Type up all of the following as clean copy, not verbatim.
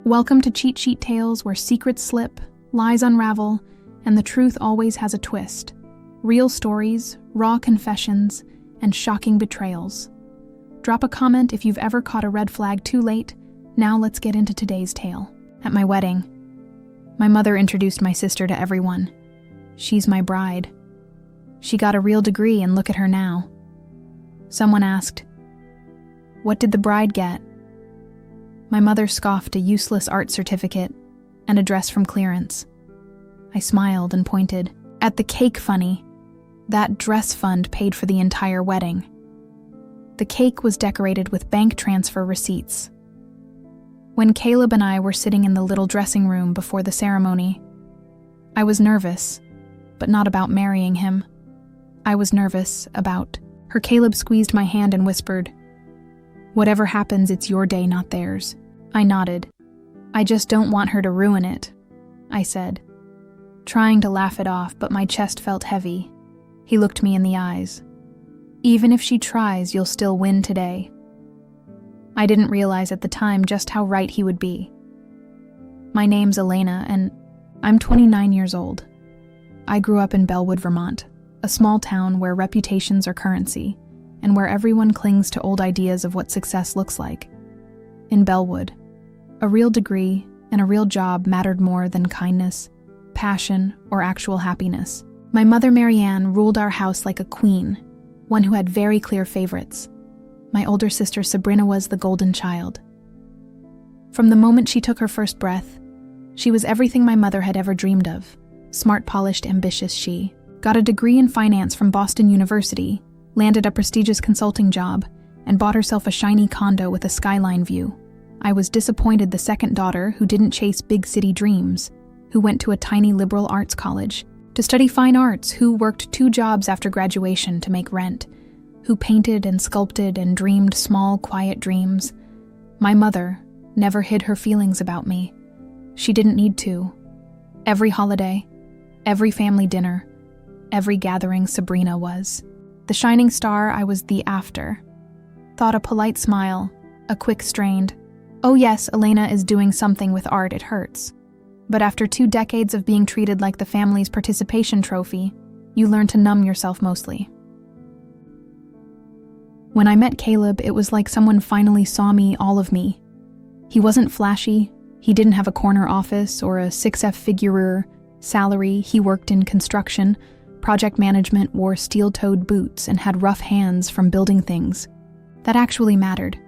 Welcome to Cheat Sheet Tales, where secrets slip, lies unravel, and the truth always has a twist. Real stories, raw confessions, and shocking betrayals. Drop a comment if you've ever caught a red flag too late. Now let's get into today's tale. At my wedding, my mother introduced my sister to everyone. She's my bride. She got a real degree, and look at her now. Someone asked, "What did the bride get?" My mother scoffed a useless art certificate and a dress from clearance. I smiled and pointed. At the cake, funny. That dress fund paid for the entire wedding. The cake was decorated with bank transfer receipts. When Caleb and I were sitting in the little dressing room before the ceremony, I was nervous, but not about marrying him. I was nervous about her. Caleb squeezed my hand and whispered, "Whatever happens, it's your day, not theirs." I nodded. "I just don't want her to ruin it," I said, trying to laugh it off, but my chest felt heavy. He looked me in the eyes. "Even if she tries, you'll still win today." I didn't realize at the time just how right he would be. My name's Elena, and I'm 29 years old. I grew up in Bellwood, Vermont, a small town where reputations are currency, and where everyone clings to old ideas of what success looks like. In Bellwood, a real degree and a real job mattered more than kindness, passion, or actual happiness. My mother, Marianne, ruled our house like a queen, one who had very clear favorites. My older sister, Sabrina, was the golden child. From the moment she took her first breath, she was everything my mother had ever dreamed of. Smart, polished, ambitious, she got a degree in finance from Boston University, landed a prestigious consulting job, and bought herself a shiny condo with a skyline view. I was disappointed the second daughter who didn't chase big city dreams, who went to a tiny liberal arts college to study fine arts, who worked 2 jobs after graduation to make rent, who painted and sculpted and dreamed small, quiet dreams. My mother never hid her feelings about me. She didn't need to. Every holiday, every family dinner, every gathering, Sabrina was the shining star. I was the after. Thought a polite smile, a quick strained, "Oh yes, Elena is doing something with art, it hurts." But after 2 decades of being treated like the family's participation trophy, you learn to numb yourself mostly. When I met Caleb, it was like someone finally saw me, all of me. He wasn't flashy, he didn't have a corner office or a 6-figure salary. He worked in construction, project management, wore steel-toed boots, and had rough hands from building things. That actually mattered.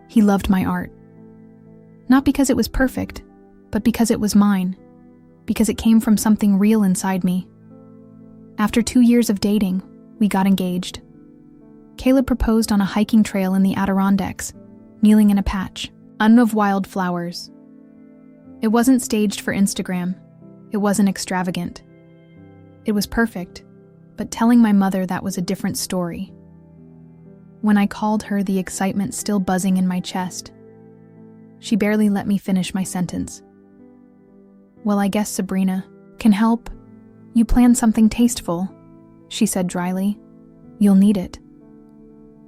He loved my art. Not because it was perfect, but because it was mine. Because it came from something real inside me. After 2 years of dating, we got engaged. Caleb proposed on a hiking trail in the Adirondacks, kneeling in a patch of wildflowers. It wasn't staged for Instagram. It wasn't extravagant. It was perfect, but telling my mother that was a different story. When I called her, the excitement still buzzing in my chest, she barely let me finish my sentence. "Well, I guess Sabrina can help. You planned something tasteful," she said dryly. "You'll need it."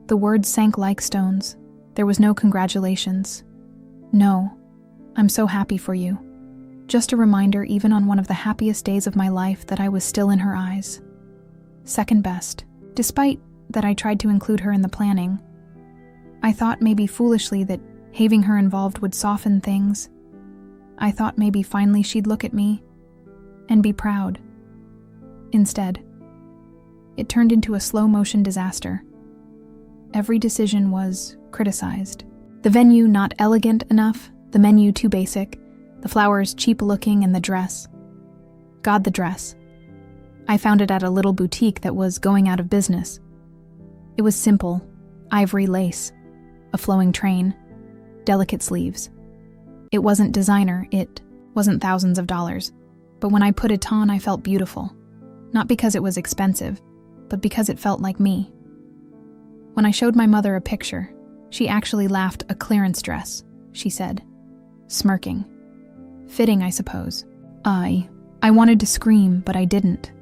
The words sank like stones. There was no congratulations. No, "I'm so happy for you." Just a reminder, even on one of the happiest days of my life, that I was still in her eyes. Second best. Despite that I tried to include her in the planning, I thought maybe foolishly that having her involved would soften things. I thought maybe finally she'd look at me and be proud. Instead, it turned into a slow-motion disaster. Every decision was criticized. The venue not elegant enough, the menu too basic, the flowers cheap-looking, and the dress. God, the dress. I found it at a little boutique that was going out of business. It was simple, ivory lace, a flowing train, delicate sleeves. It wasn't designer, it wasn't thousands of dollars, but when I put it on, I felt beautiful. Not because it was expensive, but because it felt like me. When I showed my mother a picture, she actually laughed. "A clearance dress," she said, smirking. "Fitting, I suppose." I wanted to scream, but I didn't.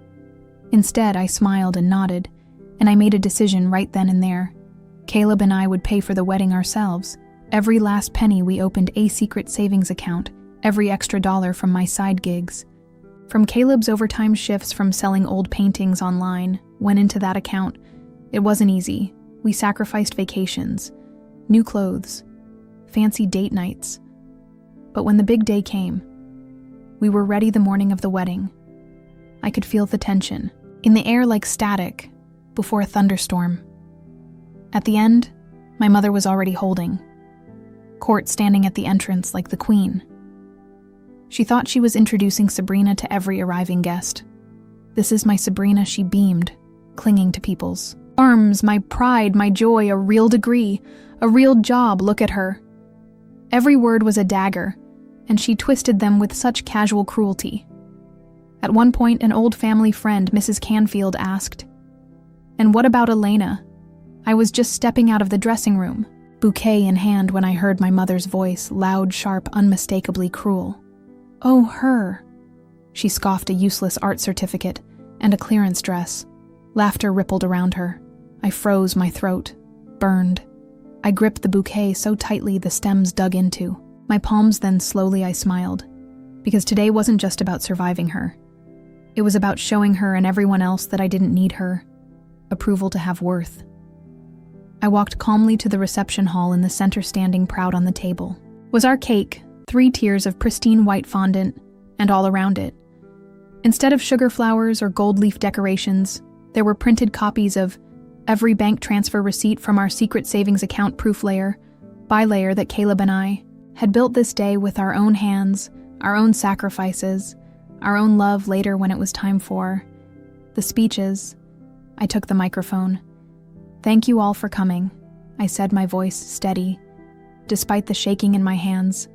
Instead, I smiled and nodded, and I made a decision right then and there. Caleb and I would pay for the wedding ourselves. Every last penny we opened a secret savings account, every extra dollar from my side gigs. From Caleb's overtime shifts from selling old paintings online, went into that account. It wasn't easy. We sacrificed vacations, new clothes, fancy date nights. But when the big day came, we were ready the morning of the wedding. I could feel the tension, in the air like static, before a thunderstorm. At the end, my mother was already holding court, standing at the entrance like the queen. She thought she was introducing Sabrina to every arriving guest. "This is my Sabrina," she beamed, clinging to people's arms. "My pride, my joy, a real degree, a real job, look at her." Every word was a dagger, and she twisted them with such casual cruelty. At one point, an old family friend, Mrs. Canfield, asked, "And what about Elena?" I was just stepping out of the dressing room, bouquet in hand, when I heard my mother's voice, loud, sharp, unmistakably cruel. "Oh, her." She scoffed a useless art certificate and a clearance dress. Laughter rippled around her. I froze, my throat burned. I gripped the bouquet so tightly the stems dug into my palms, then slowly I smiled. Because today wasn't just about surviving her. It was about showing her and everyone else that I didn't need her approval to have worth. I walked calmly to the reception hall in the center, standing proud on the table was our cake, 3 tiers of pristine white fondant, and all around it, instead of sugar flowers or gold leaf decorations, there were printed copies of every bank transfer receipt from our secret savings account proof layer, by layer that Caleb and I had built this day with our own hands, our own sacrifices, our own love later when it was time for the speeches. I took the microphone. "Thank you all for coming," I said, my voice steady, despite the shaking in my hands,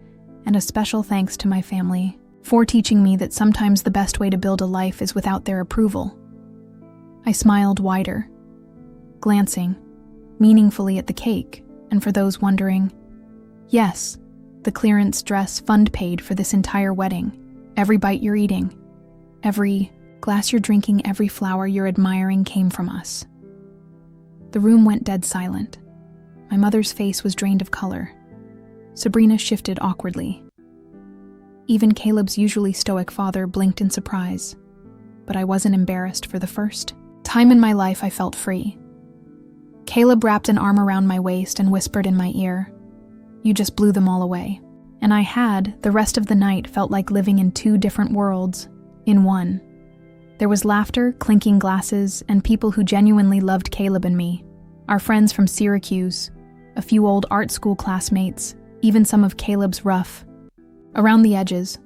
and a special thanks to my family for teaching me that sometimes the best way to build a life is without their approval. I smiled wider, glancing meaningfully at the cake, and for those wondering, yes, the clearance dress fund paid for this entire wedding. Every bite you're eating, every glass you're drinking, every flower you're admiring came from us. The room went dead silent. My mother's face was drained of color. Sabrina shifted awkwardly. Even Caleb's usually stoic father blinked in surprise. But I wasn't embarrassed. For the first time in my life, I felt free. Caleb wrapped an arm around my waist and whispered in my ear, "You just blew them all away." And I had, the rest of the night, felt like living in 2 different worlds, in one. There was laughter, clinking glasses, and people who genuinely loved Caleb and me. Our friends from Syracuse, a few old art school classmates, even some of Caleb's rough, around the edges,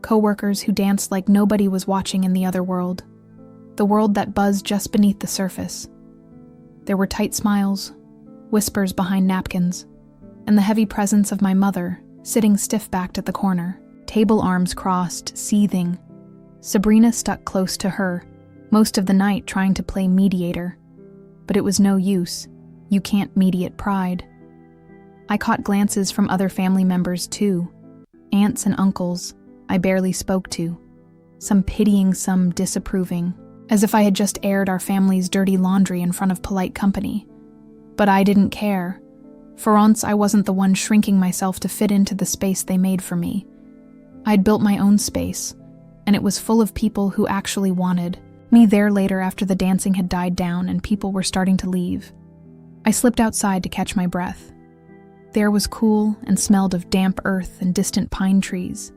co-workers who danced like nobody was watching in the other world, the world that buzzed just beneath the surface. There were tight smiles, whispers behind napkins, and the heavy presence of my mother, sitting stiff-backed at the corner, table arms crossed, seething. Sabrina stuck close to her, most of the night trying to play mediator. But it was no use. You can't mediate pride. I caught glances from other family members too, aunts and uncles I barely spoke to, some pitying, some disapproving, as if I had just aired our family's dirty laundry in front of polite company. But I didn't care. For once, I wasn't the one shrinking myself to fit into the space they made for me. I'd built my own space, and it was full of people who actually wanted me there later after the dancing had died down and people were starting to leave. I slipped outside to catch my breath. The air was cool and smelled of damp earth and distant pine trees.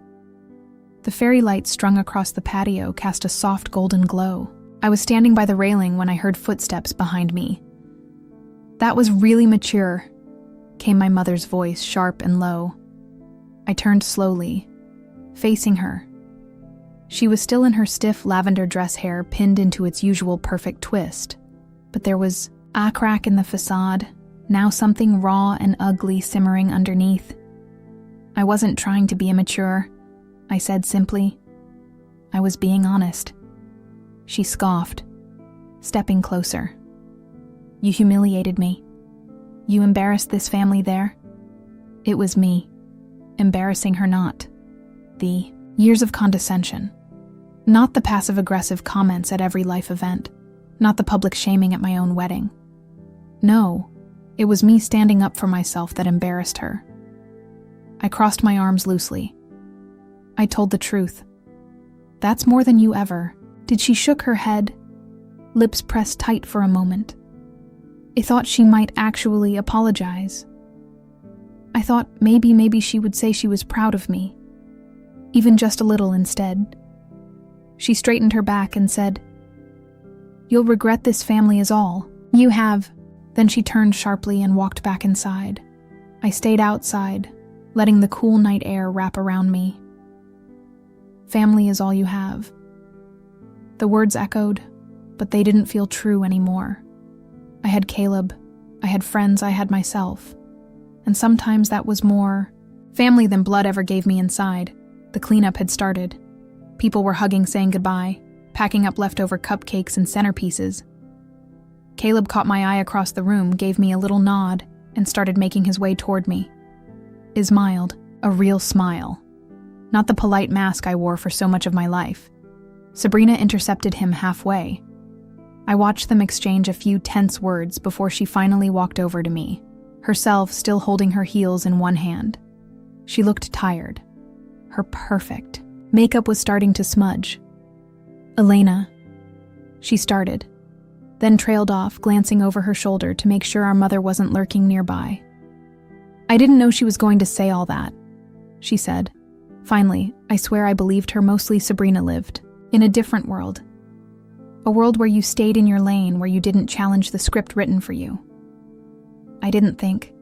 The fairy lights strung across the patio cast a soft golden glow. I was standing by the railing when I heard footsteps behind me. "That was really mature," came my mother's voice, sharp and low. I turned slowly, facing her. She was still in her stiff lavender dress, hair pinned into its usual perfect twist, but there was a crack in the facade, now something raw and ugly simmering underneath. "I wasn't trying to be immature," I said simply. "I was being honest." She scoffed, stepping closer. "You humiliated me. You embarrassed this family there." It was me, embarrassing her, not the years of condescension. Not the passive-aggressive comments at every life event, not the public shaming at my own wedding. No, it was me standing up for myself that embarrassed her. I crossed my arms loosely. I told the truth. That's more than you ever. She shook her head, lips pressed tight for a moment. I thought she might actually apologize. I thought maybe she would say she was proud of me. Even just a little instead. She straightened her back and said, "You'll regret this family is all. You have." Then she turned sharply and walked back inside. I stayed outside, letting the cool night air wrap around me. Family is all you have. The words echoed, but they didn't feel true anymore. I had Caleb, I had friends, I had myself. And sometimes that was more family than blood ever gave me inside. The cleanup had started. People were hugging, saying goodbye, packing up leftover cupcakes and centerpieces. Caleb caught my eye across the room, gave me a little nod, and started making his way toward me. He smiled, a real smile. Not the polite mask I wore for so much of my life. Sabrina intercepted him halfway. I watched them exchange a few tense words before she finally walked over to me, herself still holding her heels in one hand. She looked tired. Her perfect makeup was starting to smudge. "Elena," she started, then trailed off, glancing over her shoulder to make sure our mother wasn't lurking nearby. "I didn't know she was going to say all that," she said. Finally, I swear I believed her. Mostly Sabrina lived in a different world. A world where you stayed in your lane, where you didn't challenge the script written for you. I didn't think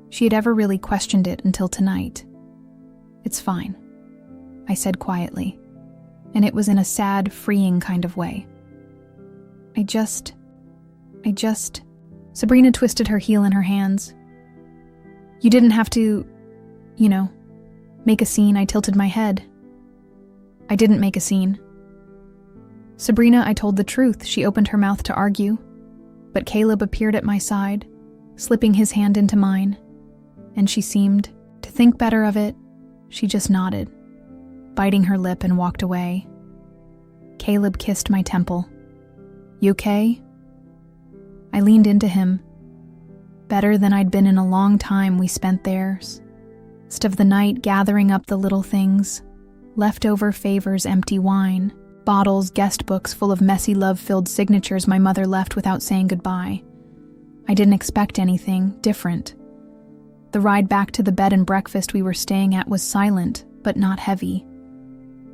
she had ever really questioned it until tonight. "It's fine," I said quietly, and it was in a sad, freeing kind of way. I just... Sabrina twisted her heel in her hands. "You didn't have to, make a scene." I tilted my head. "I didn't make a scene." "Sabrina, I told the truth." She opened her mouth to argue, but Caleb appeared at my side, slipping his hand into mine, and she seemed to think better of it. She just nodded, biting her lip, and walked away. Caleb kissed my temple. "You okay?" I leaned into him. Better than I'd been in a long time. We spent there, most of the night, gathering up the little things, leftover favors, empty wine, bottles, guest books full of messy, love-filled signatures my mother left without saying goodbye. I didn't expect anything different. The ride back to the bed and breakfast we were staying at was silent, but not heavy.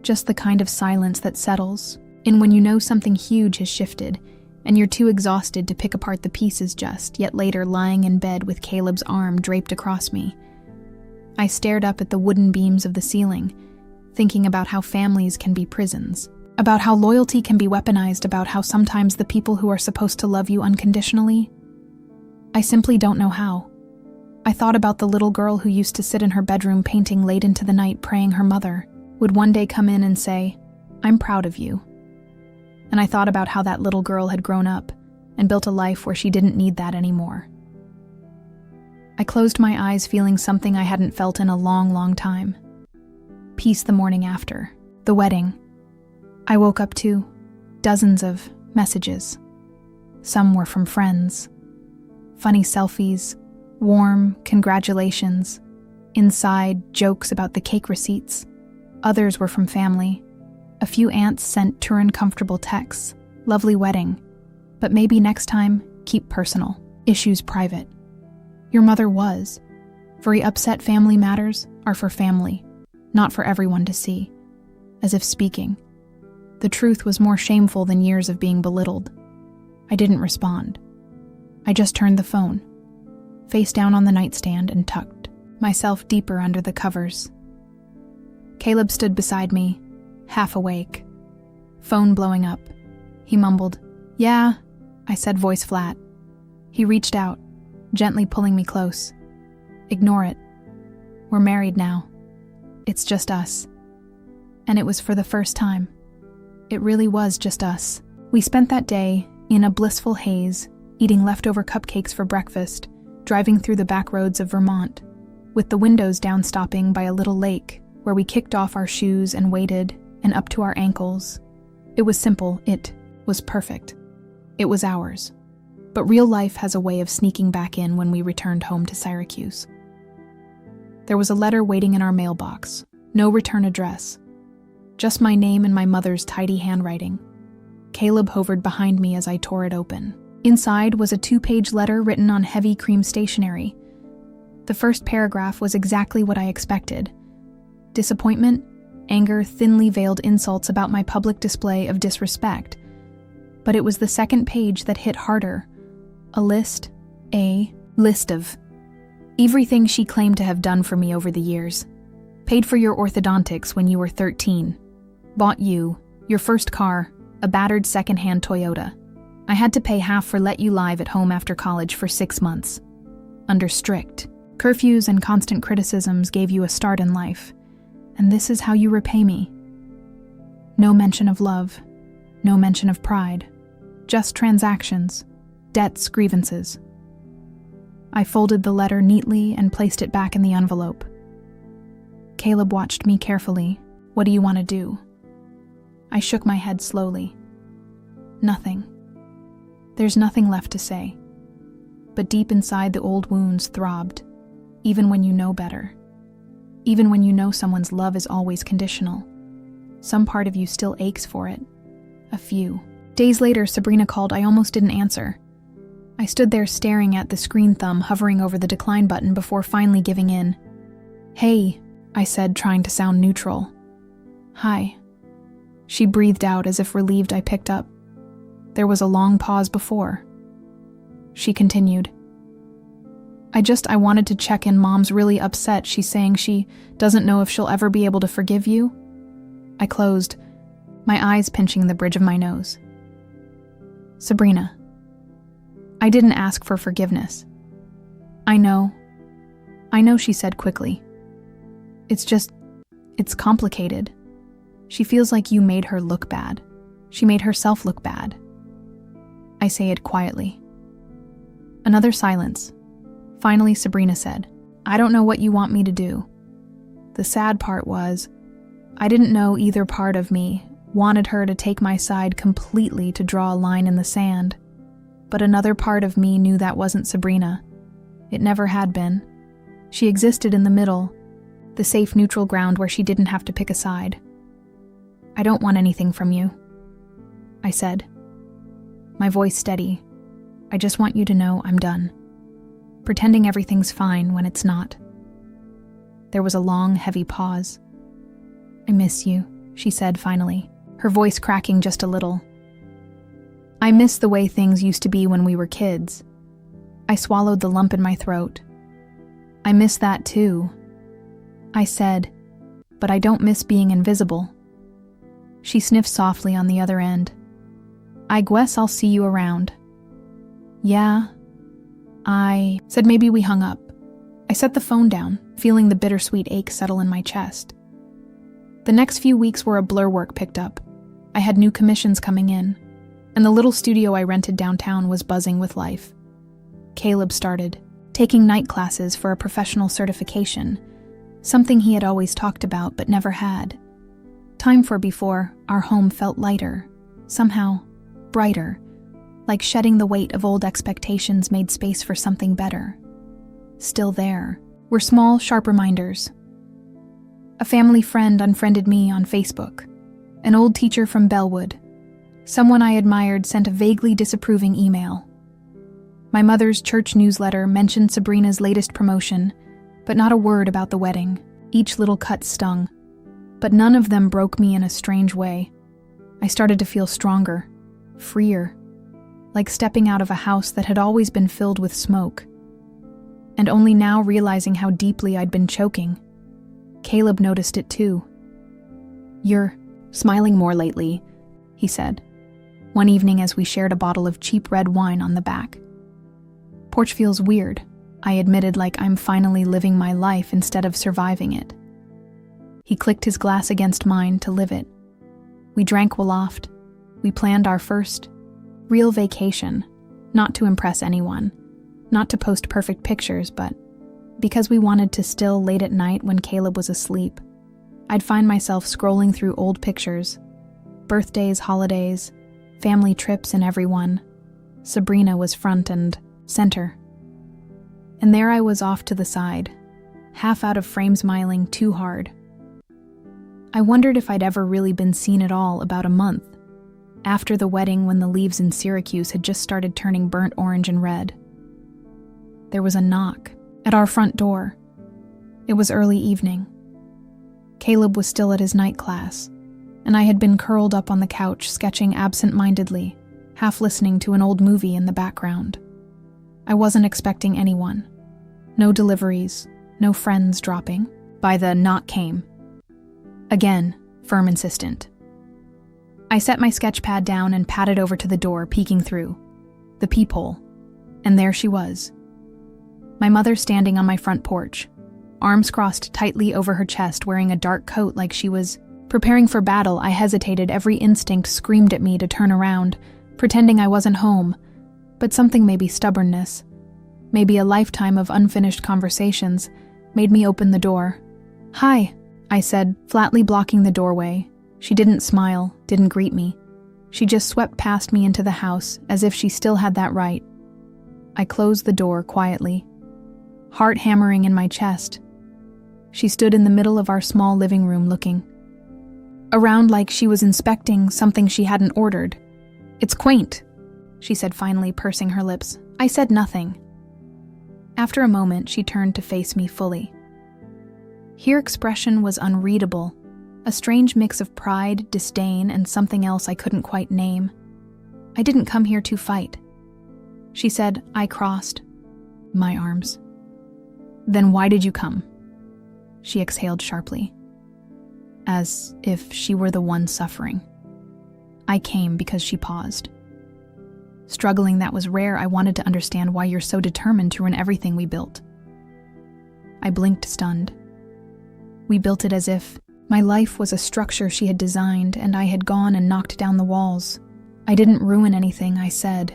Just the kind of silence that settles in when you know something huge has shifted, and you're too exhausted to pick apart the pieces just yet. Later, lying in bed with Caleb's arm draped across me, I stared up at the wooden beams of the ceiling, thinking about how families can be prisons, about how loyalty can be weaponized, about how sometimes the people who are supposed to love you unconditionally, I simply don't know how. I thought about the little girl who used to sit in her bedroom painting late into the night, praying her mother would one day come in and say, "I'm proud of you." And I thought about how that little girl had grown up and built a life where she didn't need that anymore. I closed my eyes, feeling something I hadn't felt in a long, long time. Peace the morning after the wedding. I woke up to dozens of messages. Some were from friends. Funny selfies, warm congratulations, inside jokes about the cake receipts. Others were from family. A few aunts sent uncomfortable texts. "Lovely wedding, but maybe next time, keep personal issues private." Your mother was. Very upset. Family matters are for family, not for everyone to see. As if speaking. The truth was more shameful than years of being belittled. I didn't respond. I just turned the phone, face down on the nightstand, and tucked myself deeper under the covers. Caleb stood beside me, half awake, phone blowing up. He mumbled, "Yeah," I said, voice flat. He reached out, gently pulling me close. "Ignore it. We're married now. It's just us." And it was for the first time. It really was just us. We spent that day in a blissful haze, eating leftover cupcakes for breakfast, driving through the back roads of Vermont, with the windows down, stopping by a little lake where we kicked off our shoes and waded, and up to our ankles. It was simple. It was perfect. It was ours. But real life has a way of sneaking back in when we returned home to Syracuse. There was a letter waiting in our mailbox. No return address. Just my name and my mother's tidy handwriting. Caleb hovered behind me as I tore it open. Inside was a 2-page letter written on heavy cream stationery. The first paragraph was exactly what I expected. Disappointment, anger, thinly veiled insults about my public display of disrespect. But it was the second page that hit harder. A list of everything she claimed to have done for me over the years. Paid for your orthodontics when you were 13. Bought you, your first car, a battered second-hand Toyota. I had to pay half for let you live at home after college for 6 months. Under strict curfews and constant criticisms gave you a start in life. And this is how you repay me. No mention of love. No mention of pride. Just transactions. Debts, grievances. I folded the letter neatly and placed it back in the envelope. Caleb watched me carefully. What do you want to do? I shook my head slowly. Nothing. There's nothing left to say. But deep inside, the old wounds throbbed, even when you know better. Even when you know someone's love is always conditional. Some part of you still aches for it. A few. Days later, Sabrina called. I almost didn't answer. I stood there staring at the screen thumb hovering over the decline button before finally giving in. Hey, I said, trying to sound neutral. Hi. She breathed out as if relieved I picked up. There was a long pause before. She continued. I wanted to check in. Mom's really upset. She's saying she doesn't know if she'll ever be able to forgive you. I closed, my eyes pinching the bridge of my nose. Sabrina. I didn't ask for forgiveness. I know, she said quickly. It's complicated. She feels like you made her look bad. She made herself look bad. I say it quietly. Another silence. Finally, Sabrina said, I don't know what you want me to do. The sad part was, I didn't know either part of me wanted her to take my side completely, to draw a line in the sand. But another part of me knew that wasn't Sabrina. It never had been. She existed in the middle, the safe neutral ground where she didn't have to pick a side. I don't want anything from you, I said, my voice steady. I just want you to know I'm done. Pretending everything's fine when it's not. There was a long, heavy pause. I miss you, she said finally, her voice cracking just a little. I miss the way things used to be when we were kids. I swallowed the lump in my throat. I miss that too, I said, but I don't miss being invisible. She sniffed softly on the other end. I guess I'll see you around. Yeah, I said. Maybe we hung up. I set the phone down, feeling the bittersweet ache settle in my chest. The next few weeks were a blur. Work picked up. I had new commissions coming in, and the little studio I rented downtown was buzzing with life. Caleb started taking night classes for a professional certification, something he had always talked about but never had. Time for before, our home felt lighter, somehow brighter, like shedding the weight of old expectations made space for something better. Still there were small, sharp reminders. A family friend unfriended me on Facebook. An old teacher from Bellwood. Someone I admired sent a vaguely disapproving email. My mother's church newsletter mentioned Sabrina's latest promotion, but not a word about the wedding. Each little cut stung, but none of them broke me in a strange way. I started to feel stronger, freer, like stepping out of a house that had always been filled with smoke, and only now realizing how deeply I'd been choking. Caleb noticed it too. You're smiling more lately, he said, one evening as we shared a bottle of cheap red wine on the back. Porch feels weird, I admitted, like I'm finally living my life instead of surviving it. He clicked his glass against mine to live it. We drank aloft. We planned our first real vacation, not to impress anyone, not to post perfect pictures, but because we wanted to still late at night when Caleb was asleep. I'd find myself scrolling through old pictures, birthdays, holidays, family trips, and everyone. Sabrina was front and center. And there I was off to the side, half out of frame smiling too hard. I wondered if I'd ever really been seen at all about a month, after the wedding when the leaves in Syracuse had just started turning burnt orange and red. There was a knock at our front door. It was early evening. Caleb was still at his night class, and I had been curled up on the couch sketching absent-mindedly, half listening to an old movie in the background. I wasn't expecting anyone. No deliveries, no friends dropping. By the knock came. Again, firm insistent. I set my sketch pad down and padded over to the door, peeking through the peephole, and there she was. My mother standing on my front porch, arms crossed tightly over her chest, wearing a dark coat like she was preparing for battle. I hesitated. Every instinct screamed at me to turn around, pretending I wasn't home, but something, maybe stubbornness, maybe a lifetime of unfinished conversations, made me open the door. "Hi," I said, flatly blocking the doorway. She didn't smile, didn't greet me. She just swept past me into the house, as if she still had that right. I closed the door quietly, heart hammering in my chest. She stood in the middle of our small living room, looking around like she was inspecting something she hadn't ordered. "It's quaint," she said, finally pursing her lips. I said nothing. After a moment, she turned to face me fully. Her expression was unreadable, a strange mix of pride, disdain, and something else I couldn't quite name. "I didn't come here to fight," she said. I crossed my arms. "Then why did you come?" She exhaled sharply, as if she were the one suffering. "I came because," she paused. Struggling, that was rare. "I wanted to understand why you're so determined to ruin everything we built." I blinked, stunned. We built it as if my life was a structure she had designed, and I had gone and knocked down the walls. "I didn't ruin anything," I said,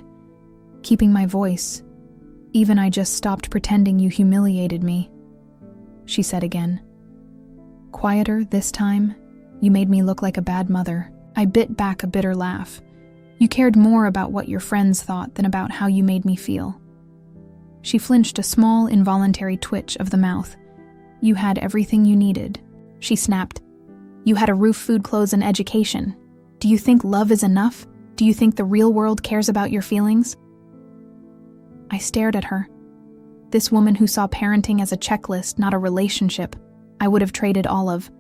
keeping my voice. "Even I just stopped pretending you humiliated me," she said again. Quieter this time. "You made me look like a bad mother." I bit back a bitter laugh. "You cared more about what your friends thought than about how you made me feel." She flinched, a small, involuntary twitch of the mouth. "You had everything you needed," she snapped. "You had a roof, food, clothes, and education. Do you think love is enough? Do you think the real world cares about your feelings?" I stared at her. This woman who saw parenting as a checklist, not a relationship, I would have traded all of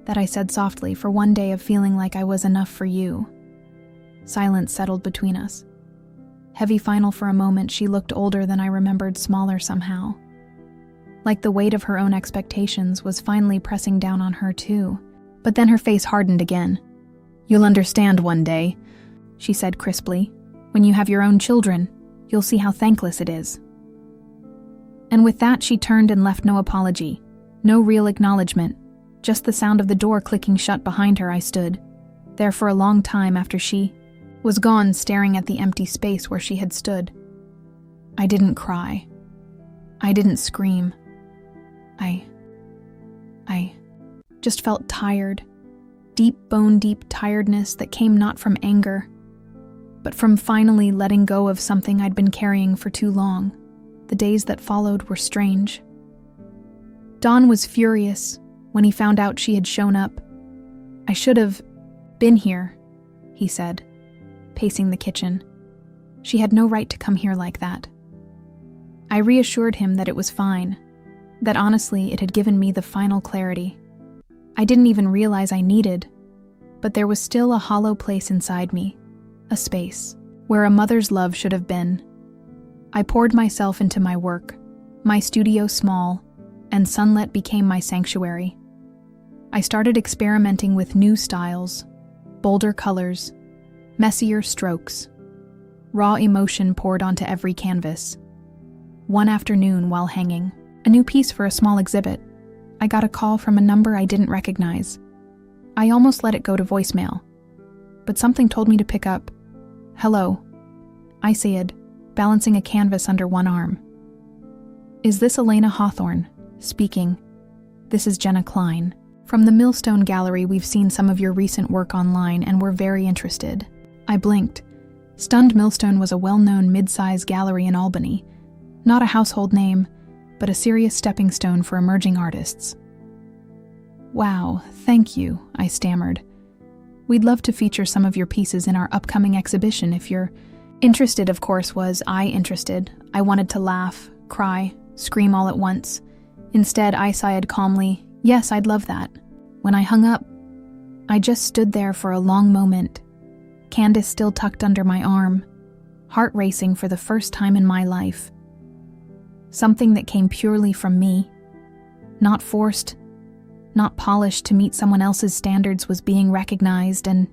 that, I said softly, for one day of feeling like I was enough for you. Silence settled between us. Heavy, final for a moment. She looked older than I remembered, smaller somehow. Like the weight of her own expectations was finally pressing down on her too. But then her face hardened again. "You'll understand one day," she said crisply. "When you have your own children, you'll see how thankless it is." And with that, she turned and left, no apology, no real acknowledgement, just the sound of the door clicking shut behind her. I stood there for a long time after she was gone, staring at the empty space where she had stood. I didn't cry. I didn't scream. I just felt tired. Deep, bone-deep tiredness that came not from anger, but from finally letting go of something I'd been carrying for too long. The days that followed were strange. Don was furious when he found out she had shown up. "I should have been here," he said, pacing the kitchen. "She had no right to come here like that." I reassured him that it was fine, that honestly it had given me the final clarity. I didn't even realize I needed, but there was still a hollow place inside me, a space where a mother's love should have been. I poured myself into my work, my studio small, and sunlit became my sanctuary. I started experimenting with new styles, bolder colors, messier strokes. Raw emotion poured onto every canvas. One afternoon, while hanging a new piece for a small exhibit, I got a call from a number I didn't recognize. I almost let it go to voicemail, but something told me to pick up. "Hello," I said, balancing a canvas under one arm. "Is this Elena Hawthorne?" Speaking. "This is Jenna Klein. From the Millstone Gallery, we've seen some of your recent work online and we're very interested." I blinked. Stunned. Millstone was a well-known mid-size gallery in Albany. Not a household name, but a serious stepping stone for emerging artists. "Wow, thank you," I stammered. "We'd love to feature some of your pieces in our upcoming exhibition if you're interested." Of course, was I interested? I wanted to laugh, cry, scream all at once. Instead, I sighed calmly, "Yes, I'd love that." When I hung up, I just stood there for a long moment, Candace still tucked under my arm, heart racing for the first time in my life. Something that came purely from me, not forced, not polished to meet someone else's standards, was being recognized, and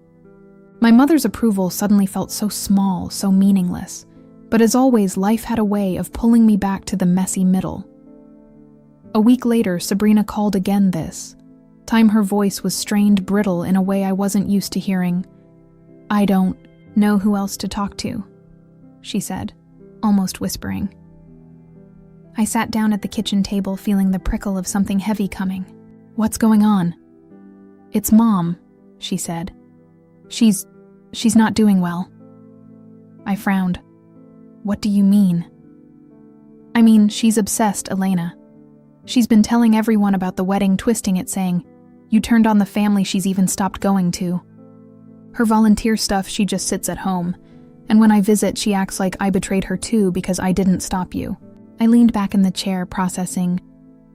my mother's approval suddenly felt so small, so meaningless. But as always, life had a way of pulling me back to the messy middle. A week later, Sabrina called again this time her voice was strained, brittle, in a way I wasn't used to hearing. "I don't know who else to talk to," she said, almost whispering. I sat down at the kitchen table, feeling the prickle of something heavy coming. "What's going on?" "It's Mom," she said. She's not doing well." I frowned. "What do you mean?" "I mean, she's obsessed, Elena. She's been telling everyone about the wedding, twisting it, saying, 'You turned on the family she's even stopped going to.' Her volunteer stuff, she just sits at home. And when I visit, she acts like I betrayed her too because I didn't stop you." I leaned back in the chair, processing.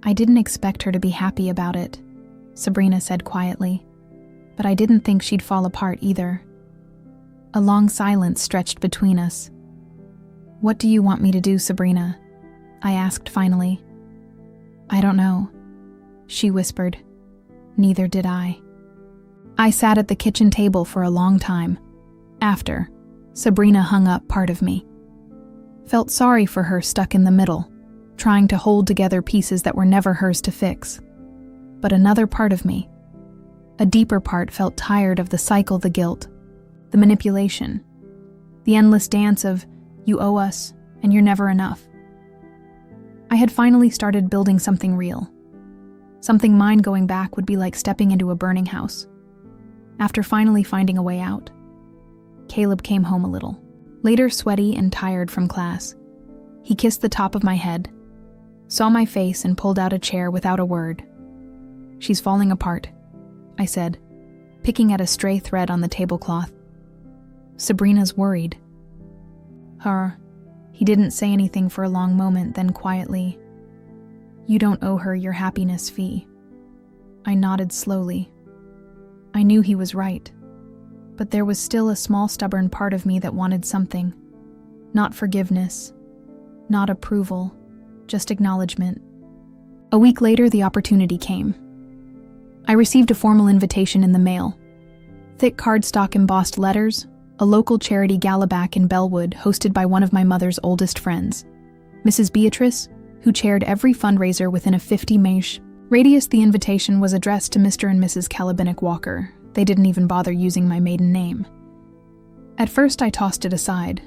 "I didn't expect her to be happy about it," Sabrina said quietly. "But I didn't think she'd fall apart either." A long silence stretched between us. "What do you want me to do, Sabrina?" I asked finally. "I don't know," she whispered. Neither did I. I sat at the kitchen table for a long time. After, Sabrina hung up part of me. Felt sorry for her stuck in the middle, trying to hold together pieces that were never hers to fix. But another part of me, a deeper part, felt tired of the cycle, the guilt, the manipulation, the endless dance of "you owe us" and "you're never enough." I had finally started building something real. Something mine. Going back would be like stepping into a burning house. After finally finding a way out, Caleb came home a little later, sweaty and tired from class. He kissed the top of my head, saw my face, and pulled out a chair without a word. "She's falling apart," I said, picking at a stray thread on the tablecloth. "Sabrina's worried." He didn't say anything for a long moment, then quietly, "You don't owe her your happiness fee." I nodded slowly. I knew he was right, but there was still a small, stubborn part of me that wanted something. Not forgiveness, not approval, just acknowledgement. A week later, the opportunity came. I received a formal invitation in the mail. Thick cardstock embossed letters, a local charity gala back in Bellwood, hosted by one of my mother's oldest friends, Mrs. Beatrice, who chaired every fundraiser within a 50-mile radius. The invitation was addressed to Mr. and Mrs. Kalabinick Walker. They didn't even bother using my maiden name. At first I tossed it aside,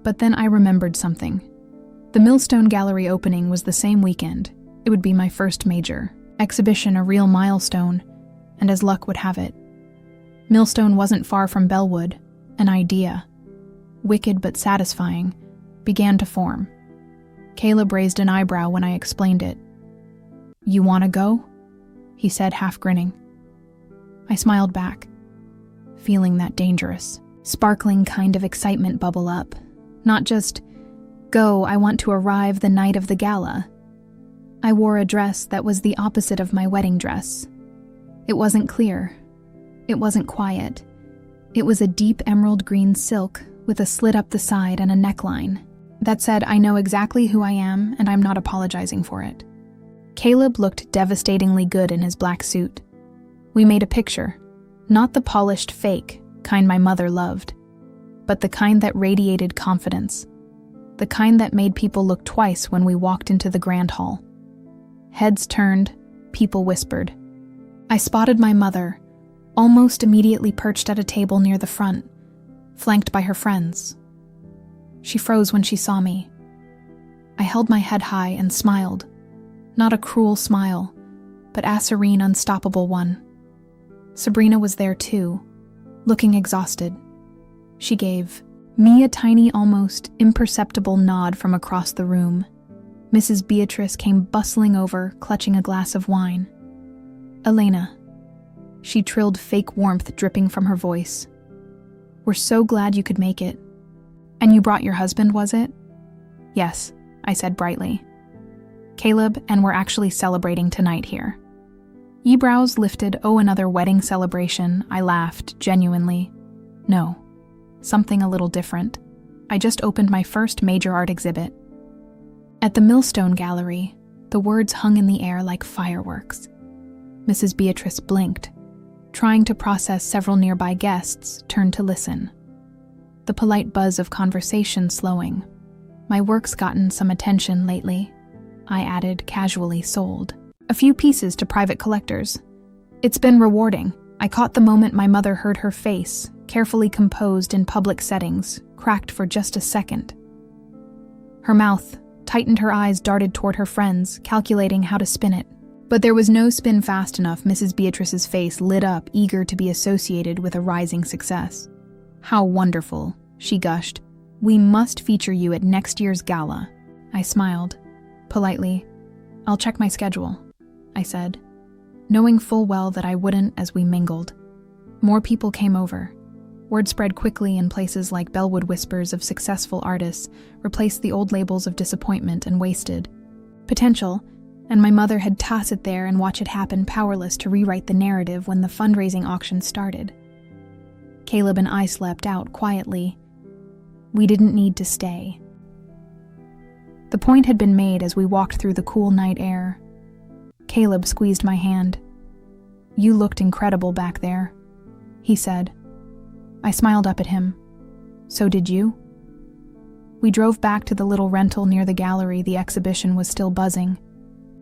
but then I remembered something. The Millstone Gallery opening was the same weekend. It would be my first major exhibition, a real milestone, and as luck would have it, Millstone wasn't far from Bellwood. An idea, wicked but satisfying, began to form. Caleb raised an eyebrow when I explained it. "You want to go?" he said, half grinning. I smiled back, feeling that dangerous, sparkling kind of excitement bubble up. Not just, "Go, I want to arrive the night of the gala." I wore a dress that was the opposite of my wedding dress. It wasn't clear. It wasn't quiet. It was a deep emerald green silk with a slit up the side and a neckline that said, "I know exactly who I am, and I'm not apologizing for it." Caleb looked devastatingly good in his black suit. We made a picture, not the polished fake kind my mother loved, but the kind that radiated confidence, the kind that made people look twice when we walked into the grand hall. Heads turned, people whispered. I spotted my mother, almost immediately perched at a table near the front, flanked by her friends. She froze when she saw me. I held my head high and smiled, not a cruel smile, but a serene, unstoppable one. Sabrina was there too, looking exhausted. She gave me a tiny, almost imperceptible nod from across the room, Mrs. Beatrice came bustling over, clutching a glass of wine. "Elena," she trilled, fake warmth dripping from her voice. "We're so glad you could make it. And you brought your husband, was it?" "Yes," I said brightly. "Caleb, and we're actually celebrating tonight here." Eyebrows lifted. "Oh, another wedding celebration," I laughed, genuinely. "No, something a little different. I just opened my first major art exhibit." At the Millstone Gallery, the words hung in the air like fireworks. Mrs. Beatrice blinked, trying to process several nearby guests, turned to listen. The polite buzz of conversation slowing. "My work's gotten some attention lately," I added, casually, sold. "A few pieces to private collectors. It's been rewarding." I caught the moment my mother heard her face, carefully composed in public settings, cracked for just a second. Her mouth tightened, her eyes darted toward her friends, calculating how to spin it. But there was no spin fast enough. Mrs. Beatrice's face lit up, eager to be associated with a rising success. "How wonderful," she gushed. "We must feature you at next year's gala." I smiled. Politely, "I'll check my schedule," I said, knowing full well that I wouldn't as we mingled. More people came over. Word spread quickly in places like Bellwood. Whispers of successful artists replaced the old labels of disappointment and wasted potential, and my mother had toss it there and watch it happen, powerless to rewrite the narrative when the fundraising auction started. Caleb and I slept out quietly. We didn't need to stay. The point had been made as we walked through the cool night air. Caleb squeezed my hand. "You looked incredible back there," he said. I smiled up at him. "So did you?" We drove back to the little rental near the gallery. The exhibition was still buzzing.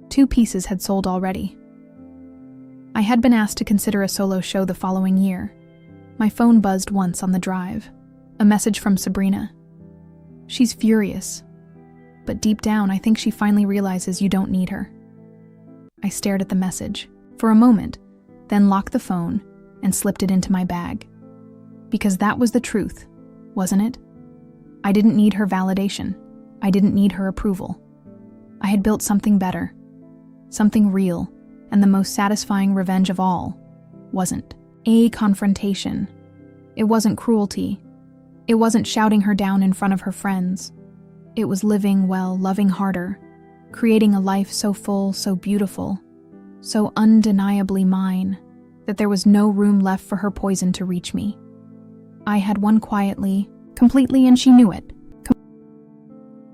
2 pieces had sold already. I had been asked to consider a solo show the following year. My phone buzzed once on the drive. A message from Sabrina. "She's furious. But deep down, I think she finally realizes you don't need her." I stared at the message for a moment, then locked the phone and slipped it into my bag. Because that was the truth, wasn't it? I didn't need her validation. I didn't need her approval. I had built something better, something real, and the most satisfying revenge of all wasn't a confrontation. It wasn't cruelty. It wasn't shouting her down in front of her friends. It was living well, loving harder, creating a life so full, so beautiful, so undeniably mine, that there was no room left for her poison to reach me. I had won quietly, completely, and she knew it.